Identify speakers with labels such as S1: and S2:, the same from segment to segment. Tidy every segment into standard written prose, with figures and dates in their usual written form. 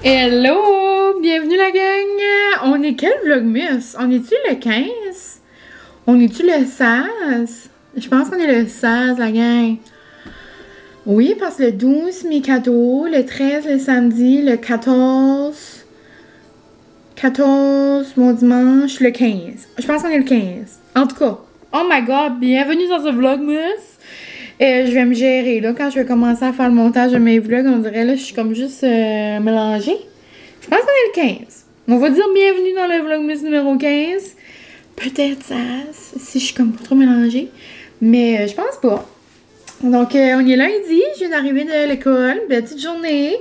S1: Hello! Bienvenue la gang! On est quel vlogmas? On est-tu le 15? On est-tu le 16? Je pense qu'on est le 16 la gang. Oui, parce que le 12 c'est mes cadeaux, le 13 le samedi, le 14 mon dimanche, le 15. Je pense qu'on est le 15. En tout cas, oh my god, bienvenue dans ce vlogmas! Je vais me gérer, là, quand je vais commencer à faire le montage de mes vlogs, on dirait, là, je suis comme juste mélangée. Je pense qu'on est le 15. On va dire bienvenue dans le vlogmas numéro 15. Peut-être 16, si je suis comme pas trop mélangée. Mais je pense pas. Donc, on est lundi, je viens d'arriver de l'école, petite journée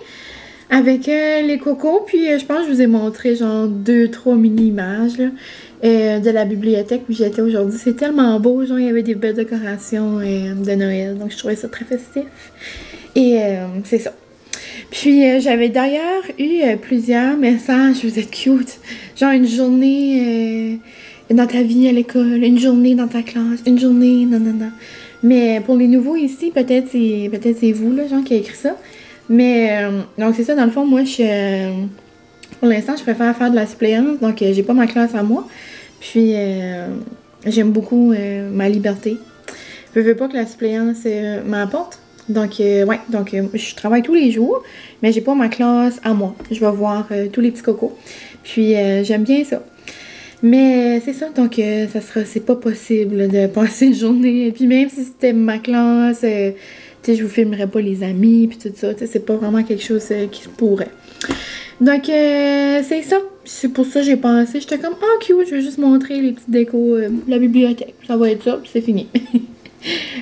S1: avec les cocos. Puis, je pense que je vous ai montré genre 2-3 mini-images, là. De la bibliothèque où j'étais aujourd'hui. C'est tellement beau, genre il y avait des belles décorations de Noël, donc je trouvais ça très festif. Et c'est ça. Puis j'avais d'ailleurs eu plusieurs messages, vous êtes cute, genre une journée dans ta vie à l'école, une journée dans ta classe, une journée, non. Mais pour les nouveaux ici, peut-être c'est vous, là, genre qui a écrit ça. Mais donc c'est ça, dans le fond, moi pour l'instant, je préfère faire de la suppléance, donc j'ai pas ma classe à moi. Puis, j'aime beaucoup ma liberté. Je veux pas que la suppléance m'apporte. Donc, ouais, donc je travaille tous les jours, mais j'ai pas ma classe à moi. Je vais voir tous les petits cocos. Puis, j'aime bien ça. Mais c'est ça, donc c'est pas possible de passer une journée. Puis même si c'était ma classe, tu sais, je vous filmerais pas les amis, puis tout ça. Tu sais, c'est pas vraiment quelque chose qui se pourrait. Donc, c'est ça. C'est pour ça que j'ai pensé. J'étais comme, oh cute, je vais juste montrer les petites décos de la bibliothèque. Ça va être ça, puis c'est fini.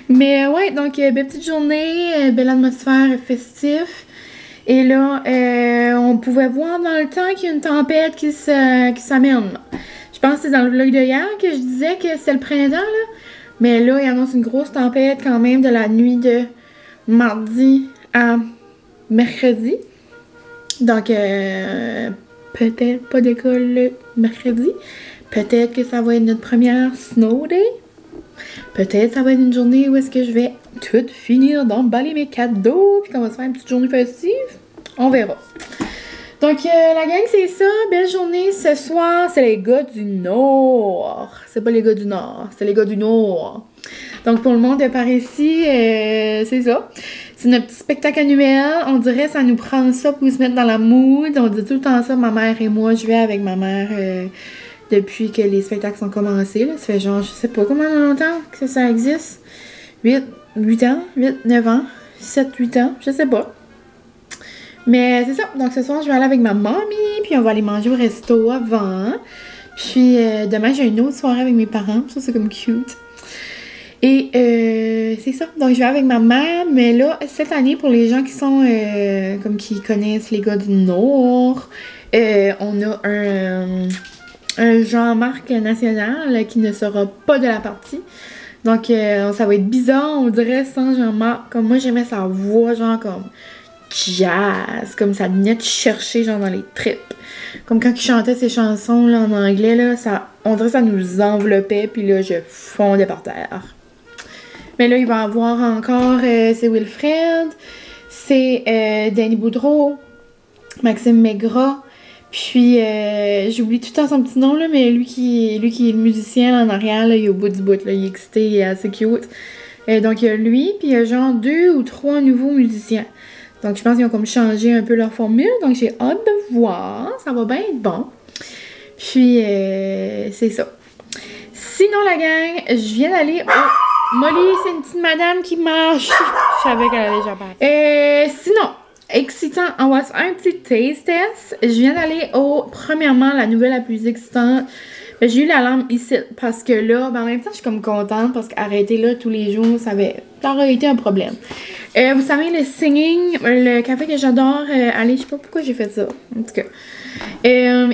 S1: Mais ouais, donc, belle petite journée, belle atmosphère festif. Et là, on pouvait voir dans le temps qu'il y a une tempête qui s'amène. Je pense que c'est dans le vlog de hier que je disais que c'est le printemps, là. Mais là, il annonce une grosse tempête quand même de la nuit de mardi à mercredi. Donc, peut-être pas d'école le mercredi. Peut-être que ça va être notre première snow day. Peut-être ça va être une journée où est-ce que je vais tout finir d'emballer mes cadeaux. Puis qu'on va se faire une petite journée festive. On verra. Donc, la gang, c'est ça. Belle journée ce soir. C'est les gars du Nord. C'est pas les gars du Nord. C'est les gars du Nord. Donc, pour le monde de par ici, c'est ça. C'est notre petit spectacle annuel. On dirait que ça nous prend ça pour se mettre dans la mood. On dit tout le temps ça, ma mère et moi. Je vais avec ma mère depuis que les spectacles sont commencés. Là. Ça fait genre, je sais pas combien longtemps que ça existe. 8 ans, 9 ans, 7, 8 ans, je sais pas. Mais c'est ça. Donc ce soir, je vais aller avec ma mamie. Puis on va aller manger au resto avant. Puis demain, j'ai une autre soirée avec mes parents. Ça, c'est comme cute. Et c'est ça. Donc, je vais avec ma mère. Mais là, cette année, pour les gens qui sont, comme qui connaissent les gars du Nord, on a un Jean-Marc national qui ne sera pas de la partie. Donc, ça va être bizarre, on dirait, sans Jean-Marc. Comme moi, j'aimais sa voix, genre comme jazz. Comme ça venait de chercher, genre dans les tripes. Comme quand il chantait ses chansons là, en anglais, là, on dirait que ça nous enveloppait. Puis là, je fondais par terre. Mais là, il va y avoir encore, c'est Wilfred, c'est Danny Boudreau, Maxime Maigrat, puis j'oublie tout le temps son petit nom, là, mais lui qui est le musicien là, en arrière, là, il est au bout du bout, là, il est excité, il est assez cute. Donc il y a lui, puis il y a genre 2 ou 3 nouveaux musiciens. Donc je pense qu'ils ont comme changé un peu leur formule, donc j'ai hâte de voir, ça va bien être bon. Puis c'est ça. Sinon la gang, je viens d'aller au... Molly, c'est une petite madame qui marche. Je savais qu'elle allait déjà parler. Sinon, excitant, on va se faire un petit taste test. Je viens d'aller premièrement, la nouvelle la plus excitante. J'ai eu l'alarme ici parce que là, en même temps, je suis comme contente parce qu'arrêter là tous les jours, ça aurait été un problème. Vous savez, le singing, le café que j'adore aller, je sais pas pourquoi j'ai fait ça. En tout cas.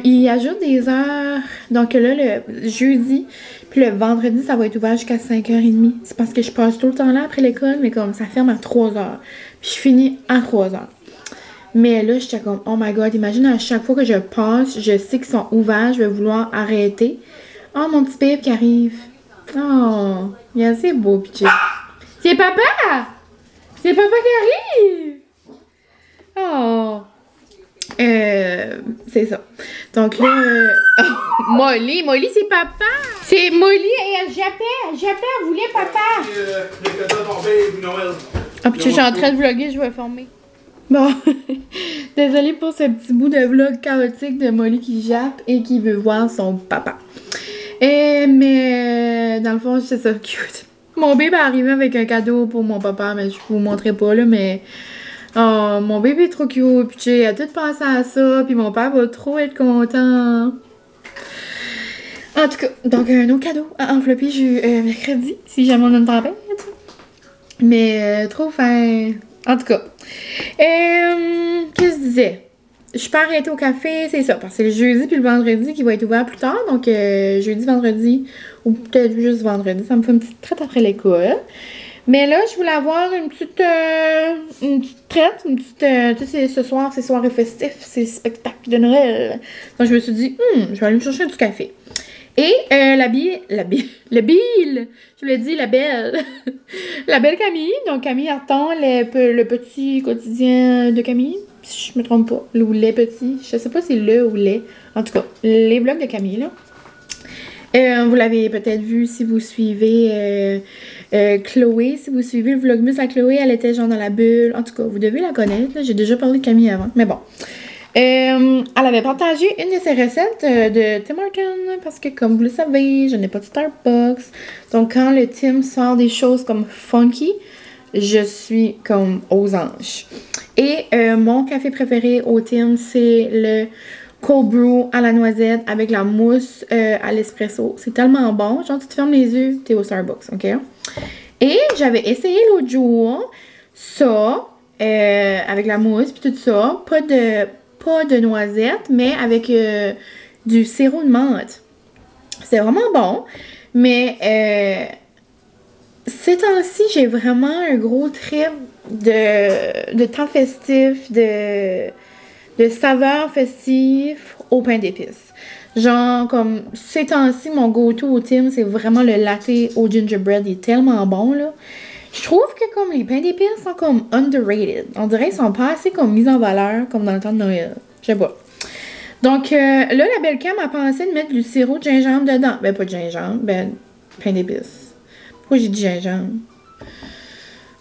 S1: Il ajoute des heures. Donc là, le jeudi, puis le vendredi, ça va être ouvert jusqu'à 5h30. C'est parce que je passe tout le temps là après l'école, mais comme ça ferme à 3h. Puis je finis à 3h. Mais là, j'étais comme, oh my god, imagine à chaque fois que je passe, je sais qu'ils sont ouverts, je vais vouloir arrêter. Oh, mon petit bébé qui arrive. Oh, il est assez beau, pitché. C'est papa! C'est papa qui arrive! Oh! C'est ça. Donc là, Molly, c'est papa. C'est Molly et elle jappait, elle voulait papa.
S2: Le cadeau tombé Noël.
S1: Ah, puis je suis en train de vlogger, je vais filmer. Bon, désolée pour ce petit bout de vlog chaotique de Molly qui jappe et qui veut voir son papa. Mais dans le fond, c'est ça, cute. Mon bébé est arrivé avec un cadeau pour mon papa, mais je vous montrerai pas là, mais... Oh, mon bébé est trop cute, puis j'ai a tout pensé à ça, puis mon père va trop être content. En tout cas, donc un autre cadeau à envelopper mercredi, si jamais on a une tempête. Mais trop fin. En tout cas. Qu'est-ce que je disais? Je peux arrêter au café, c'est ça, parce que c'est le jeudi puis le vendredi qui va être ouvert plus tard. Donc jeudi, vendredi, ou peut-être juste vendredi, ça me fait une petite traite après l'école. Mais là, je voulais avoir une petite traite, tu sais, ce soir, c'est soirée festif, c'est spectacle de Noël. Donc, je me suis dit, je vais aller me chercher du café. Et la belle, la belle Camille, donc Camille attend le petit quotidien de Camille, si je me trompe pas, ou les petits, je sais pas si c'est le ou les, en tout cas, les vlogs de Camille, là. Vous l'avez peut-être vu si vous suivez Chloé, si vous suivez le vlogmus à Chloé, elle était genre dans la bulle. En tout cas, vous devez la connaître. J'ai déjà parlé de Camille avant, mais bon. Elle avait partagé une de ses recettes de Tim Hortons parce que, comme vous le savez, je n'ai pas de Starbucks. Donc, quand le Tim sort des choses comme funky, je suis comme aux anges. Et mon café préféré au Tim, c'est le cold brew à la noisette avec la mousse à l'espresso. C'est tellement bon. Genre, tu te fermes les yeux, t'es au Starbucks, OK? Et j'avais essayé l'autre jour ça, avec la mousse puis tout ça. Pas de noisette, mais avec du sirop de menthe. C'est vraiment bon. Mais ces temps-ci, j'ai vraiment un gros trip de temps festif, de saveurs festives au pain d'épices. Genre, comme, ces temps-ci, mon go-to au Tim, c'est vraiment le latte au gingerbread. Il est tellement bon, là. Je trouve que, comme, les pains d'épices sont, comme, underrated. On dirait qu'ils sont pas assez, comme, mis en valeur, comme dans le temps de Noël. Je sais pas. Donc, là, la belle Cam a pensé de mettre du sirop de gingembre dedans. Ben, pas de gingembre, ben, pain d'épices. Pourquoi j'ai dit gingembre?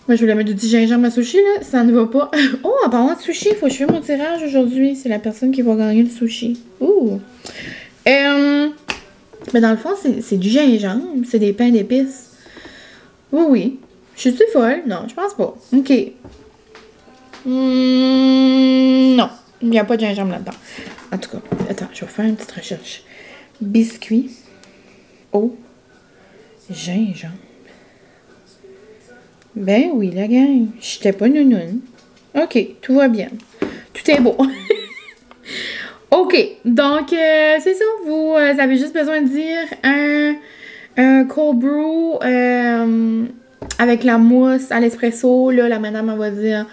S1: Moi, je voulais mettre du gingembre à sushi, là. Ça ne va pas. Oh, en parlant de sushi, il faut que je fasse mon tirage aujourd'hui. C'est la personne qui va gagner le sushi. Ouh! Mais dans le fond, c'est du gingembre. C'est des pains d'épices. Oui, oui. Je suis-tu folle? Non, je pense pas. OK. Non. Il n'y a pas de gingembre là-dedans. En tout cas, attends, je vais faire une petite recherche. Biscuit au gingembre. Ben oui, la gang. J'étais pas nounoune. OK, tout va bien. Tout est beau. OK, donc, c'est ça. Vous avez juste besoin de dire un cold brew avec la mousse à l'espresso. Là, la madame, elle va dire,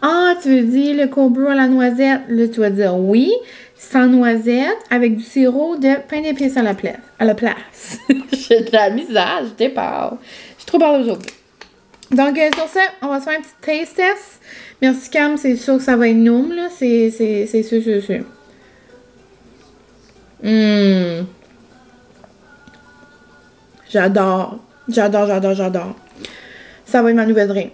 S1: ah, tu veux dire le cold brew à la noisette? Là, tu vas dire oui, sans noisette, avec du sirop de pain d'épices à la place. J'ai de la misère, je déparle. J'ai trop parlé aujourd'hui. Donc, sur ça, on va se faire un petit taste test. Merci, Cam, c'est sûr que ça va être noum, là. C'est sûr. J'adore. Ça va être ma nouvelle drink.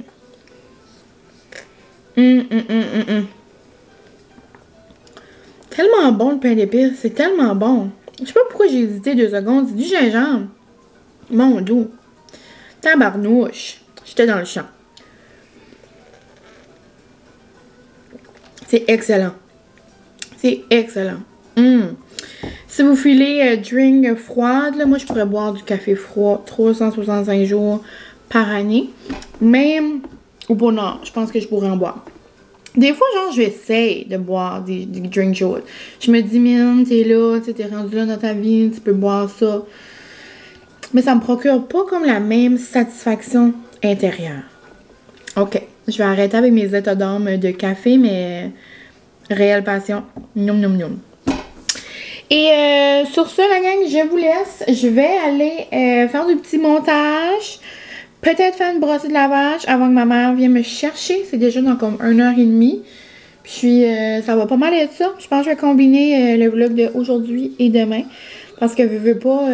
S1: Tellement bon le pain d'épices, c'est tellement bon. Je sais pas pourquoi j'ai hésité 2 secondes. C'est du gingembre. Mon doux. Tabarnouche. J'étais dans le champ. C'est excellent. C'est excellent. Si vous filez drink froide, là, moi je pourrais boire du café froid 365 jours par année. Même au bonheur, je pense que je pourrais en boire. Des fois, genre, j'essaie de boire des drinks chauds. Je me dis, mine, t'es là, t'es rendu là dans ta vie, tu peux boire ça. Mais ça me procure pas comme la même satisfaction intérieure. OK. Je vais arrêter avec mes états d'âme de café, mais réelle passion. Noum, noum, noum. Et sur ce, la gang, je vous laisse. Je vais aller faire du petit montage. Peut-être faire une brossée de lavage avant que ma mère vienne me chercher. C'est déjà dans comme 1h30. Puis Puis ça va pas mal être ça. Je pense que je vais combiner le vlog d'aujourd'hui et demain. Parce que je veux pas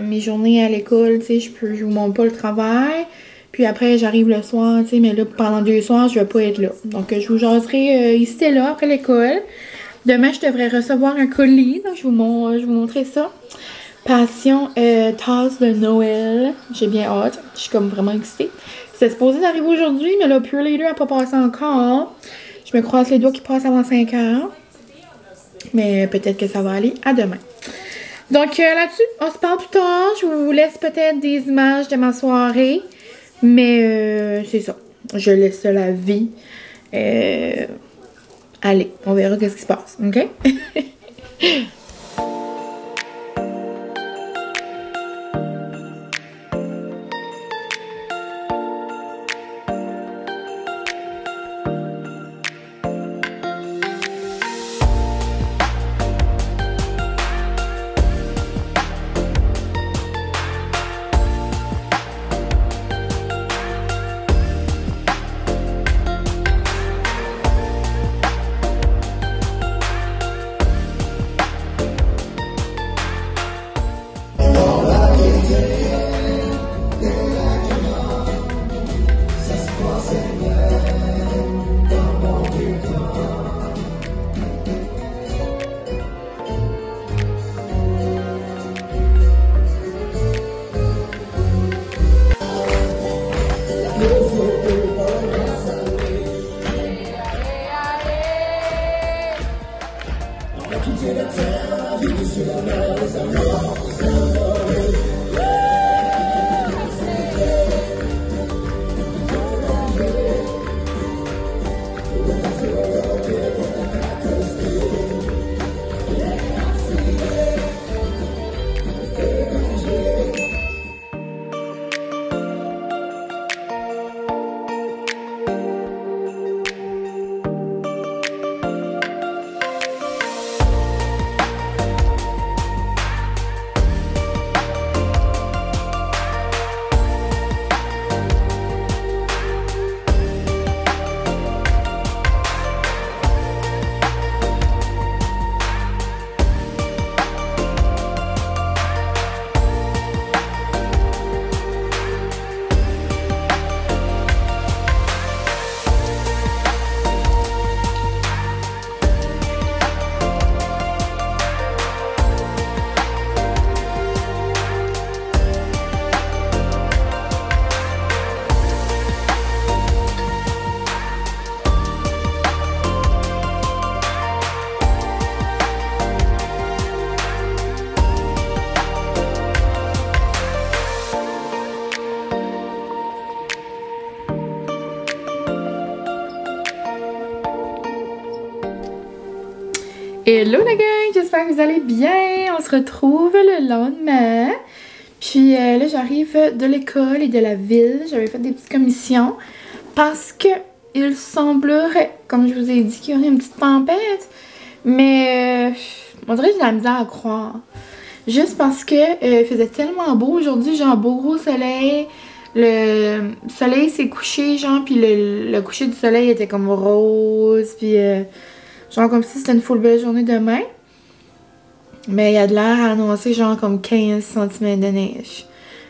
S1: mes journées à l'école, tu sais, je vous montre pas le travail. Puis après, j'arrive le soir, tu sais, mais là, pendant 2 soirs, je vais pas être là. Donc, je vous jaserai ici et là après l'école. Demain, je devrais recevoir un colis, donc je vais vous montrer ça. Passion tasse de Noël. J'ai bien hâte. Je suis comme vraiment excitée. C'est supposé d'arriver aujourd'hui, mais là, Pure Leader n'a pas passé encore. Je me croise les doigts qu'il passe avant 5 heures. Mais peut-être que ça va aller à demain. Donc là-dessus, on se parle plus tard. Je vous laisse peut-être des images de ma soirée. Mais c'est ça. Je laisse la vie. Allez, on verra qu'est-ce qui se passe. OK? Hello la gang, j'espère que vous allez bien. On se retrouve le lendemain. Puis là j'arrive de l'école et de la ville. J'avais fait des petites commissions parce que il semblerait, comme je vous ai dit, qu'il y aurait une petite tempête. Mais on dirait que j'ai de la misère à croire. Juste parce que il faisait tellement beau aujourd'hui, genre beau gros soleil. Le soleil s'est couché, genre, puis le coucher du soleil était comme rose, puis genre comme si c'était une full belle journée demain. Mais il y a de l'air à annoncer genre comme 15 cm de neige.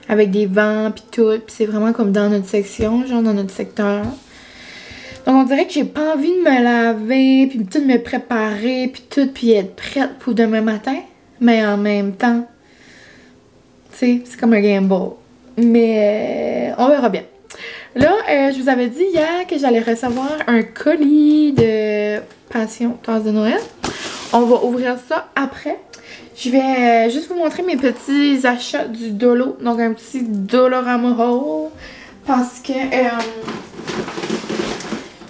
S1: Avec des vents pis tout. Pis c'est vraiment comme dans notre section, genre dans notre secteur. Donc on dirait que j'ai pas envie de me laver, puis tout me préparer, puis tout, puis être prête pour demain matin. Mais en même temps, tu sais, c'est comme un gamble. Mais on verra bien. Là, je vous avais dit hier que j'allais recevoir un colis de Passion tasse de Noël. On va ouvrir ça après. Je vais juste vous montrer mes petits achats du Dolo. Donc un petit Dolorama haul. Parce que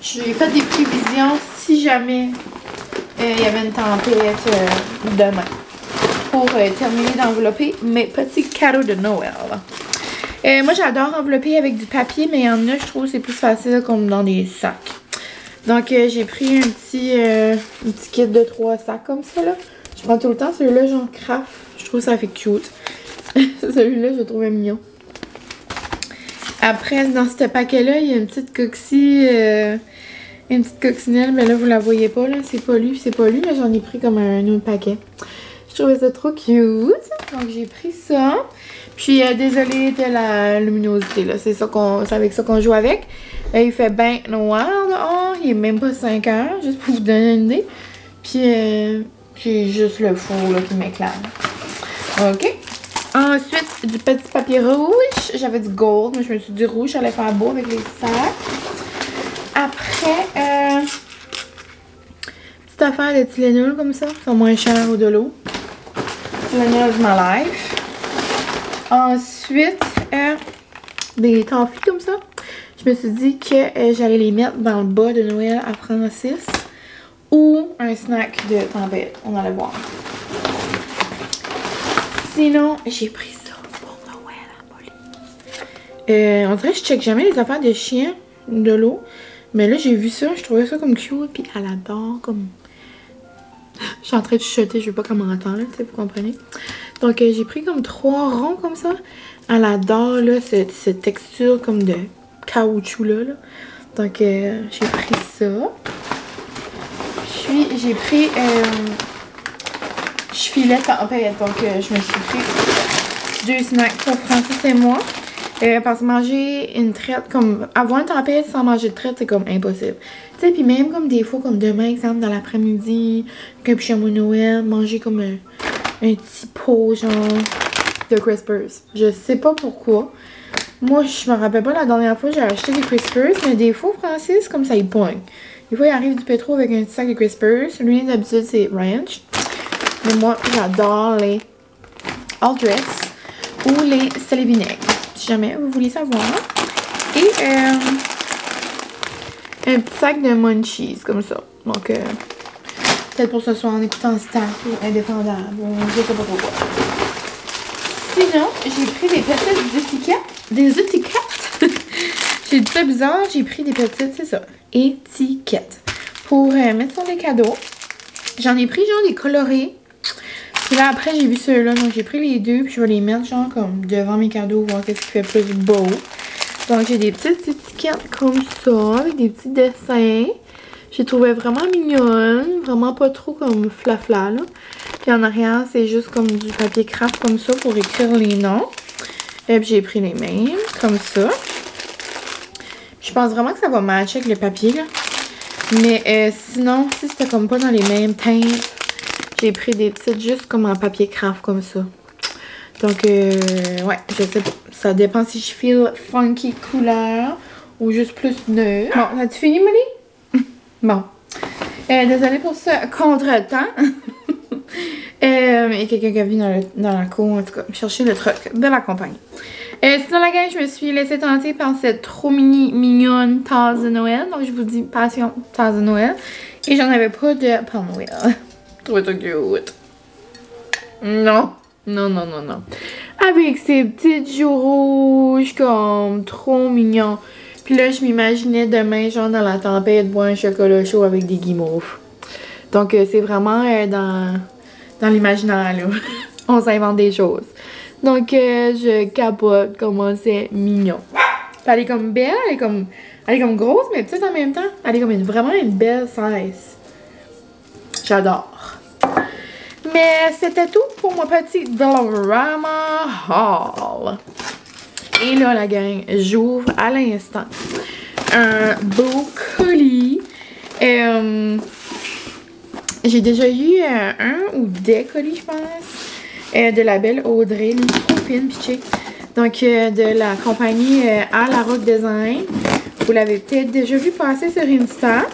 S1: j'ai fait des prévisions si jamais il y avait une tempête demain. Pour terminer d'envelopper mes petits cadeaux de Noël. Moi, j'adore envelopper avec du papier, mais il y en a, je trouve, c'est plus facile comme dans des sacs. Donc, j'ai pris un petit kit de 3 sacs comme ça, là. Je prends tout le temps celui-là, genre craft. Je trouve ça fait cute. Celui-là, je le trouvais mignon. Après, dans ce paquet-là, il y a une petite coquille Une petite coccinelle, mais là, vous la voyez pas, là. C'est pas lu, c'est pas lu. Là, j'en ai pris comme un autre paquet. Je trouvais ça trop cute. Donc, j'ai pris ça. Puis, désolée de la luminosité, là. C'est avec ça qu'on joue avec. Là, il fait bien noir dehors. Il est même pas 5 heures, juste pour vous donner une idée. Puis, j'ai juste le four, là, qui m'éclate. OK. Ensuite, du petit papier rouge. J'avais du gold, mais je me suis dit rouge, j'allais faire beau avec les sacs. Après, petite affaire de Tylenol comme ça. Ils sont moins chers au de l'eau. Tylenol is my life. Ensuite, des toffees comme ça. Je me suis dit que j'allais les mettre dans le bas de Noël à Francis. Ou un snack de tempête. On allait voir. Sinon, j'ai pris ça pour Noël à Molly. On dirait que je check jamais les affaires de chien de l'eau. Mais là, j'ai vu ça, je trouvais ça comme cute. Puis elle adore comme... Je suis en train de chuchoter, je veux pas qu'on m'entende, tu sais, vous comprenez. Donc, j'ai pris comme 3 ronds comme ça. Elle adore, là, cette texture comme de caoutchouc, là. Donc, j'ai pris ça. Puis, j'ai pris... je filais tempête, donc je me suis pris 2 snacks pour Francis et moi. Parce que manger une traite, comme avoir une tempête sans manger de traite, c'est comme impossible. Tu sais, puis même comme des fois, comme demain, exemple, dans l'après-midi, comme chez moi Noël, manger comme un petit pot, genre, de Crispers. Je sais pas pourquoi. Moi, je me rappelle pas la dernière fois, j'ai acheté des Crispers, mais des fois, Francis, comme ça, il pogne. Des fois, il arrive du pétro avec un petit sac de Crispers. Lui, d'habitude, c'est Ranch. Mais moi, j'adore les All Dress ou les sel et vinaigre. Si jamais vous voulez savoir. Et un petit sac de munchies, comme ça. Donc, peut-être pour ce soir en écoutant Star ou Indéfendable. Je sais pas trop quoi. Sinon, j'ai pris des petites étiquettes. Des étiquettes? J'ai dit ça bizarre. J'ai pris des petites, c'est ça, étiquettes. Pour mettre sur des cadeaux. J'en ai pris genre des colorés. Puis là, après, j'ai vu ceux-là. Donc, j'ai pris les deux. Puis, je vais les mettre, genre, comme devant mes cadeaux. Voir qu'est-ce qui fait plus beau. Donc, j'ai des petites étiquettes comme ça. Avec des petits dessins. J'ai trouvé vraiment mignonne. Vraiment pas trop comme flafla, là. Puis, en arrière, c'est juste comme du papier craft comme ça pour écrire les noms. Et puis, j'ai pris les mêmes. Comme ça. Je pense vraiment que ça va matcher avec le papier, là. Mais sinon, si c'était comme pas dans les mêmes teintes, j'ai pris des petites juste comme en papier craft comme ça. Donc, ouais, je sais pas. Ça dépend si je feel funky couleur ou juste plus neutre. Bon, as-tu fini, Molly? Bon. Désolée pour ce contretemps. Il y a quelqu'un qui a venu dans la cour, en tout cas, chercher le truc de la compagnie. Sinon, la gang, je me suis laissée tenter par cette trop mignonne tasse de Noël. Donc, je vous dis passion tasse de Noël. Et j'en avais pas de Père Noël. Je trouvais ça cute. Non. Non, non, non, non. Avec ces petites joues rouges, comme trop mignon. Puis là, je m'imaginais demain, genre dans la tempête, boire un chocolat chaud avec des guimauves. Donc, c'est vraiment dans l'imaginaire, là. On s'invente des choses. Donc, je capote comment c'est mignon. Puis elle est comme belle, elle est comme grosse, mais petite en même temps. Elle est comme vraiment une belle size. J'adore. Mais c'était tout pour mon petit Dollarama Haul. Et là, la gang, j'ouvre à l'instant un beau colis. J'ai déjà eu un ou des colis, je pense, de la belle Audrey, trop fine, pitchée. Donc, de la compagnie à la Rock Design. Vous l'avez peut-être déjà vu passer sur Insta.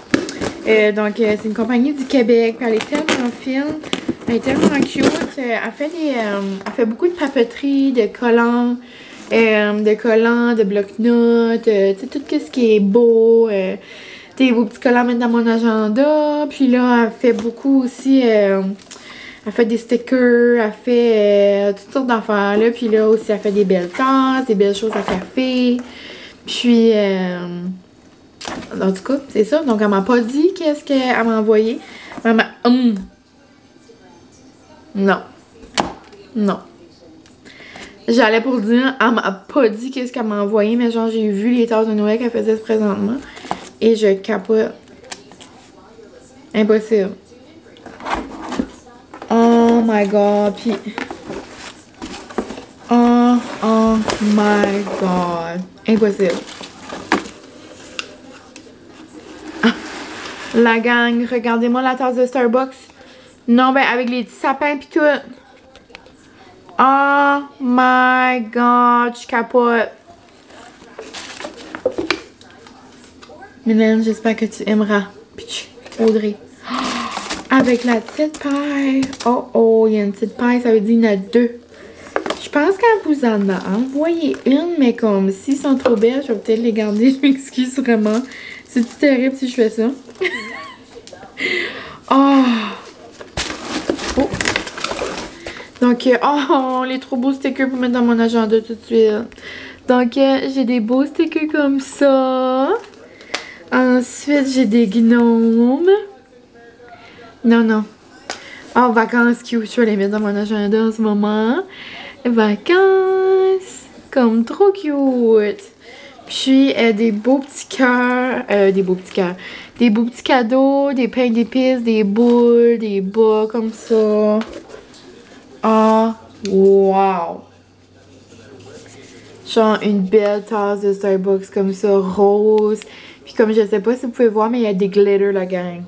S1: Donc, c'est une compagnie du Québec. Elle est tellement fine. Elle est tellement cute. Elle fait beaucoup de papeterie, de collants, de bloc-notes, tout ce qui est beau. Des beaux petits collants à mettre dans mon agenda. Puis là, elle fait beaucoup aussi. Elle fait des stickers, elle fait toutes sortes d'affaires. Puis là aussi, elle fait des belles tasses, des belles choses à café. Puis, en tout cas, c'est ça. Donc, elle m'a pas dit qu'est-ce qu'elle m'a envoyé. Elle m'a... Non. Non. J'allais pour dire, elle m'a pas dit qu'est-ce qu'elle m'a envoyé, mais genre, j'ai vu les tasses de Noël qu'elle faisait présentement. Et je capote Impossible. Oh my god. Puis... Oh my god. Impossible. Ah, la gang, regardez-moi la tasse de Starbucks. Non, ben avec les petits sapins pis tout. Oh my god, je capote. Mylène, j'espère que tu aimeras. Pitch, Audrey. Oh, avec la petite paille. Oh oh, il y a une petite paille, ça veut dire qu'il y en a deux. Je pense qu'elle vous en a envoyé une, mais comme s'ils sont trop belles, je vais peut-être les garder. Je m'excuse vraiment. C'est terrible si je fais ça. Oh! Oh! Donc, oh, les trop beaux stickers pour mettre dans mon agenda tout de suite. Donc, j'ai des beaux stickers comme ça. Ensuite, j'ai des gnomes. Non, non. Oh, vacances cute. Je vais les mettre dans mon agenda en ce moment. Vacances. Comme trop cute. Puis, des beaux petits cœurs. Des beaux petits cœurs. Des beaux petits cadeaux. Des pains d'épices. Des boules. Des bas comme ça. Oh, wow. Genre une belle tasse de Starbucks comme ça. Rose. Puis comme je sais pas si vous pouvez voir, mais il y a des glitters, la gang.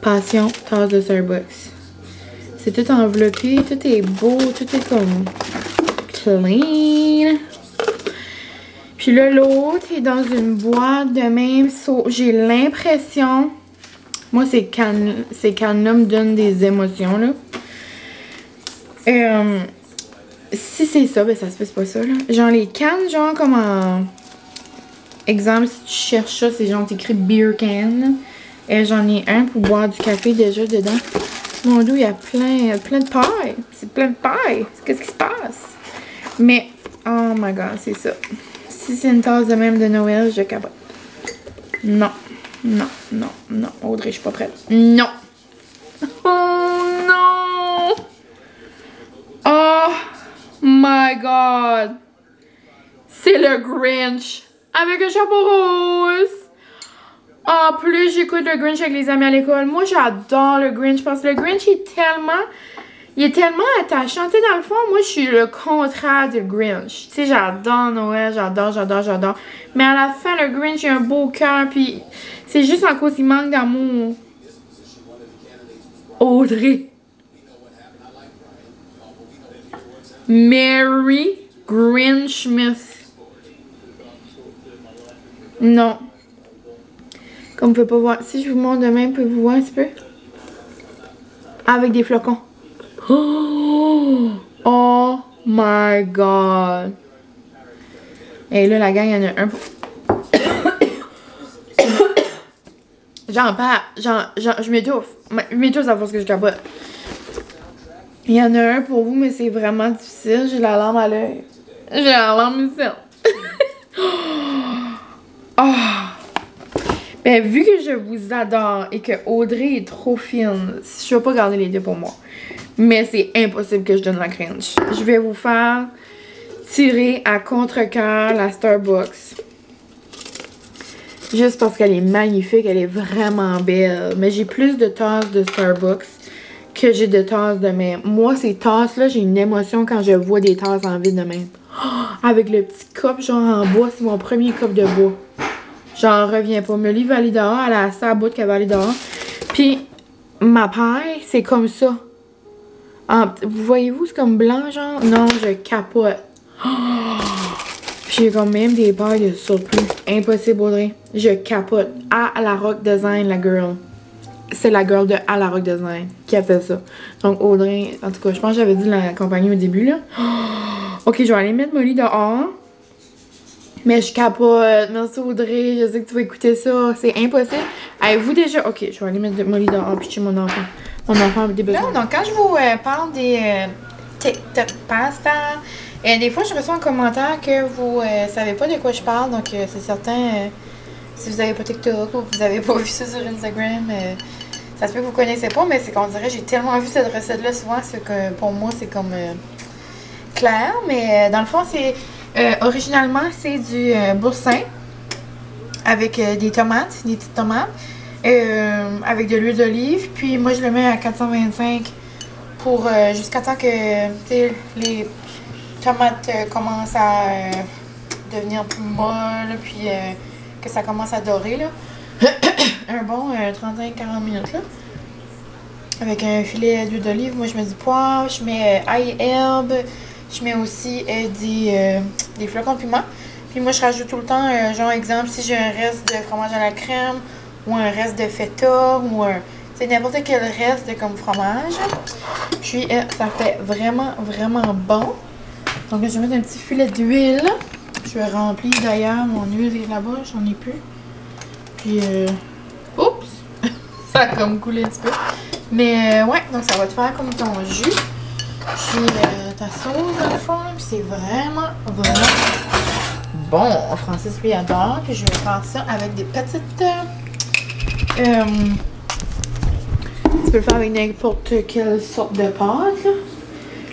S1: Passion, tasse de Starbucks. C'est tout enveloppé, tout est beau, tout est comme clean. Puis là, l'autre est dans une boîte de même. J'ai l'impression... Moi, c'est quand l'homme donne des émotions, là. Si c'est ça, ben ça se fait pas ça, là. Genre les cannes, genre comme en... Exemple, si tu cherches ça, c'est genre écrit beer can. Et j'en ai un pour boire du café déjà dedans. Mon Dieu, il y a plein de paille. C'est plein de paille. Qu'est-ce qui se passe? Mais, oh my god, c'est ça. Si c'est une tasse de même de Noël, je capote. Non. Non, non, non. Audrey, je suis pas prête. Non. Oh non. Oh my god. C'est le Grinch. Avec un chapeau rose. En plus, j'écoute le Grinch avec les amis à l'école. Moi, j'adore le Grinch parce que le Grinch est tellement attachant. Tu sais, dans le fond, moi, je suis le contraire du Grinch. Tu sais, j'adore Noël, j'adore. Mais à la fin, le Grinch, il a un beau cœur, puis c'est juste en cause qu'il manque d'amour. Audrey. Merry Grinchmas. Non. Comme on peut pas voir. Si je vous montre demain, pouvez-vous voir un petit peu? Avec des flocons. Oh my god. Et là, la gang, il y en a un pour... J'en parle. Je m'étouffe. Je m'étouffe à force que je capote. Il y en a un pour vous, mais c'est vraiment difficile. J'ai la lampe à l'œil. J'ai la lampe ici. Oh. Ben, vu que je vous adore et que Audrey est trop fine, je vais pas garder les deux pour moi. Mais c'est impossible que je donne la Grinch. Je vais vous faire tirer à contre-cœur la Starbucks. Juste parce qu'elle est magnifique, elle est vraiment belle. Mais j'ai plus de tasses de Starbucks que j'ai de tasses de même. Moi, ces tasses-là, j'ai une émotion quand je vois des tasses en vide de même. Oh, avec le petit cup genre en bois, c'est mon premier cup de bois. J'en reviens pas. Melly va aller dehors, elle a assez à bout qu'elle va aller dehors. Puis, ma paille, c'est comme ça. Vous voyez-vous, c'est comme blanc, genre? Non, je capote. Oh! J'ai quand même des pailles de surplus. Impossible, Audrey. Je capote. À la Rock Design, la girl. C'est la girl de À la Rock Design qui a fait ça. Donc, Audrey, en tout cas, je pense que j'avais dit la compagnie au début, là. Oh! Ok, je vais aller mettre Molly dehors. Mais je capote. Merci Audrey. Je sais que tu vas écouter ça. C'est impossible. Avez-vous déjà... Ok, je vais aller mettre Molly dehors puis chez mon enfant. Mon enfant a des besoins. Donc, quand je vous parle des TikTok pasta, des fois, je reçois un commentaire que vous savez pas de quoi je parle. Donc, c'est certain, si vous n'avez pas TikTok ou vous n'avez pas vu ça sur Instagram, ça se peut que vous connaissez pas. Mais c'est qu'on dirait, j'ai tellement vu cette recette-là souvent, c'est que pour moi, c'est comme clair. Mais dans le fond, c'est... originalement, c'est du boursin avec des tomates, des petites tomates. avec de l'huile d'olive. Puis moi, je le mets à 425 pour jusqu'à temps que les tomates commencent à devenir plus molles, puis que ça commence à dorer, là. Un bon 35-40 minutes, là. Avec un filet d'huile d'olive. Moi, je mets du poivre, je mets ail et herbe. Je mets aussi des flocons de piment. Puis moi, je rajoute tout le temps, genre exemple, si j'ai un reste de fromage à la crème ou un reste de feta ou n'importe quel reste de comme fromage. Puis ça fait vraiment, vraiment bon. Donc je vais mettre un petit filet d'huile. Je vais remplir d'ailleurs mon huile est là-bas, j'en ai plus. Puis, oups! Ça a comme coulé un petit peu. Mais ouais, donc ça va te faire comme ton jus. Puis ta sauce dans le fond, puis c'est vraiment, vraiment bon. Francis lui adore. Puis je vais faire ça avec des petites... tu peux le faire avec n'importe quelle sorte de pâte, là.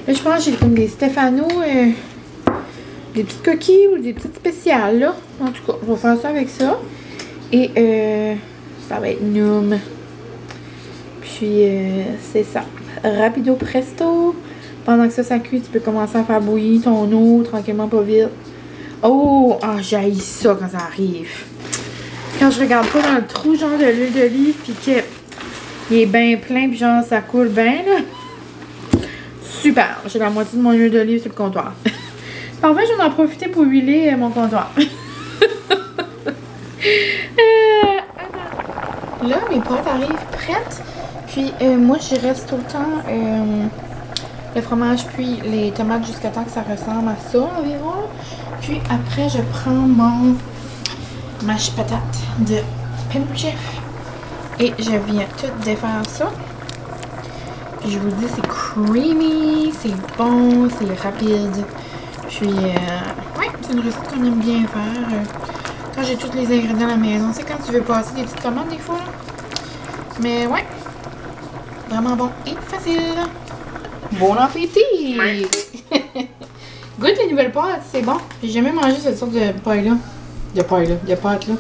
S1: Là, je pense que j'ai comme des Stefano, des petites coquilles ou des petites spéciales, là. En tout cas, je vais faire ça avec ça. Et ça va être noum. Puis, c'est ça. Rapido presto. Pendant que ça cuit, tu peux commencer à faire bouillir ton eau tranquillement, pas vite. Oh! Ah, j'haïs ça quand ça arrive. Quand je regarde pas dans le trou, genre, de l'huile d'olive, puis qu'il est bien plein, puis genre, ça coule bien, là. Super! J'ai la moitié de mon huile d'olive sur le comptoir. En fait, j'en ai profité pour huiler mon comptoir. Là, mes pâtes arrivent prêtes. Puis, moi, j'y reste tout le temps le fromage puis les tomates jusqu'à temps que ça ressemble à ça environ. Puis après, je prends mon mash patate de Pimp Chef et je viens tout défaire ça. Puis je vous dis, c'est creamy, c'est bon, c'est rapide. Puis, ouais, c'est une recette qu'on aime bien faire. Quand j'ai tous les ingrédients à la maison, c'est quand tu veux passer des petites tomates des fois, là. Mais ouais, vraiment bon et facile. Bon appétit! Goûte les nouvelles pâtes, c'est bon. J'ai jamais mangé cette sorte de paille-là. De pâte-là.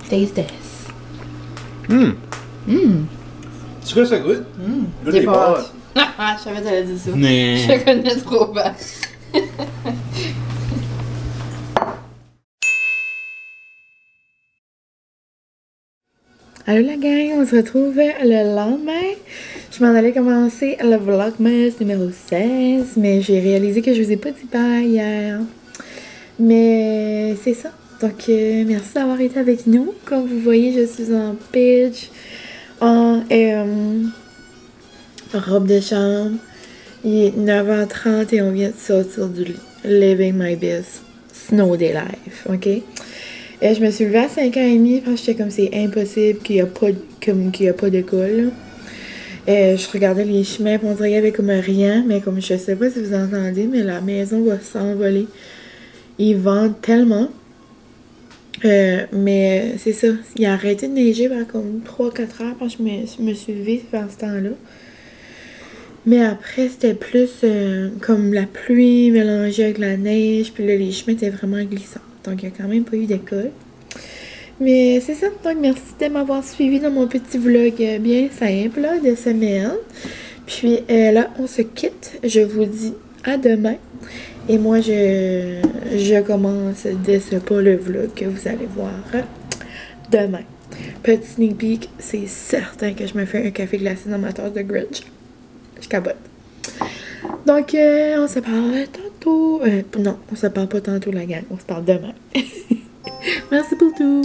S1: Taste this.
S2: Tu sais que ça goûte? Goûte
S1: Des
S2: les
S1: pâtes.
S2: pâtes.
S1: Je savais que t'allais dire ça.
S2: Mais...
S1: Je connais trop bien. Allô la gang, on se retrouve le lendemain. Je m'en allais commencer le vlogmas numéro 16, mais j'ai réalisé que je vous ai pas dit bye hier. Mais c'est ça. Donc merci d'avoir été avec nous. Comme vous voyez, je suis en pitch, en robe de chambre. Il est 9h30 et on vient de sortir du lit. Living my best snow day life, ok? Et je me suis levée à 5h30 parce que j'étais comme c'est impossible qu'il n'y a pas d'école. Je regardais les chemins, on dirait qu'il y avait comme rien, mais comme je sais pas si vous entendez, mais la maison va s'envoler. Ils vendent tellement. Mais c'est ça, il a arrêté de neiger vers comme 3-4 heures parce que je me suis levée vers ce temps-là. Mais après, c'était plus comme la pluie mélangée avec la neige, puis là, les chemins étaient vraiment glissants. Donc, il n'y a quand même pas eu d'école. Mais c'est ça. Donc, merci de m'avoir suivi dans mon petit vlog bien simple là, de semaine. Puis là, on se quitte. Je vous dis à demain. Et moi, je commence dès ce pas le vlog que vous allez voir demain. Petit sneak peek, c'est certain que je me fais un café glacé dans ma tasse de Grinch. Je cabote. Donc, on se parle tantôt. Non, on se parle pas tantôt, la gang. On se parle demain. Merci pour tout.